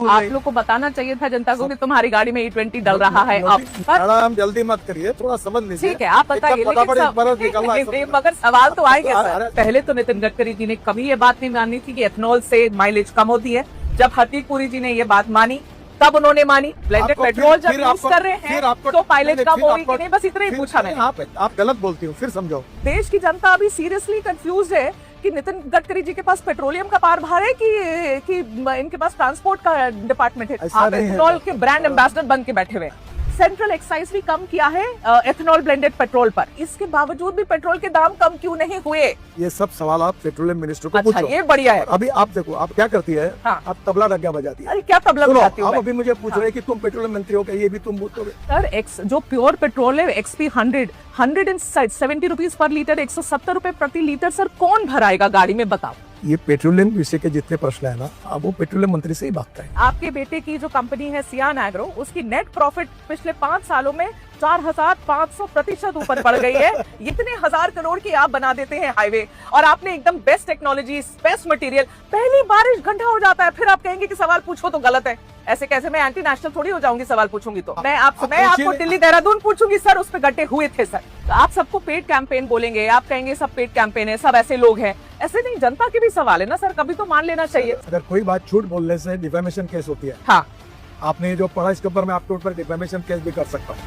आप लोग को बताना चाहिए था जनता को कि तुम्हारी गाड़ी में E20 डल रहा है अब। मैडम जल्दी मत करिए, थोड़ा समझ लीजिए। ठीक है, आप बताइए, लेकिन मगर सवाल तो आएंगे सर। पहले तो नितिन गडकरी जी ने कभी ये बात नहीं मानी थी कि एथनॉल से माइलेज कम होती है। जब हरदीप पुरी जी ने ये बात मानी तब उन्होंने मानी। ब्लेंडेड पेट्रोल जब यूज कर रहे हैं तो माइलेज कम होगी कि नहीं, बस इतना ही पूछा मैंने। आप गलत बोलती हो, फिर समझो। देश की जनता अभी सीरियसली कंफ्यूज है कि नितिन गडकरी जी के पास पेट्रोलियम का कारभार है कि इनके पास ट्रांसपोर्ट का डिपार्टमेंट है। आप एथनॉल के ब्रांड एम्बेसडर बन के बैठे हुए। सेंट्रल एक्साइज भी कम किया है एथनॉल ब्लेंडेड पेट्रोल पर, इसके बावजूद भी पेट्रोल के दाम कम क्यों नहीं हुए? ये सब सवाल आप पेट्रोलियम मिनिस्टर को अच्छा, पूछो। ये बढ़िया है। अभी आप देखो, आप क्या करती है? हाँ। आप तबला डग्गा बजाती है। अरे क्या तबला बजाती हूँ? आप अभी मुझे पूछ रहे हैं कि तुम पेट्रोलियम मंत्री हो, क्या ये भी तुम बोलोगे? सर जो प्योर पेट्रोल है XP 170 रुपीज पर लीटर, 170 रुपए प्रति लीटर, सर कौन भराएगा गाड़ी में, बताओ? ये पेट्रोलियम विषय के जितने प्रश्न है ना, अब वो पेट्रोलियम मंत्री से ही भागता है। आपके बेटे की जो कंपनी है सियान एग्रो, उसकी नेट प्रॉफिट पिछले 5 सालों में 4500% ऊपर बढ़ गई है। इतने 1000 करोड़ की आप बना देते हैं हाईवे, और आपने एकदम बेस्ट टेक्नोलॉजी, बेस्ट मटेरियल, पहली बारिश गड्ढा हो जाता है, फिर आप कहेंगे कि सवाल पूछो तो गलत है। ऐसे कैसे? मैं एंटी नेशनल थोड़ी हो जाऊंगी सवाल पूछूंगी तो। मैं आपको दिल्ली देहरादून पूछूंगी, सर उस पे गड्ढे हुए थे सर। तो आप सबको पेड कैंपेन बोलेंगे, आप कहेंगे सब पेड कैंपेन है, सब ऐसे लोग हैं। ऐसे नहीं, जनता के भी सवाल है ना सर, कभी तो मान लेना चाहिए। अगर कोई बात झूठ बोलने से डिफेमेशन केस होती है। हाँ, आपने जो पढ़ा इसके ऊपर मैं आपके ऊपर डिफेमेशन केस भी कर सकता हूँ।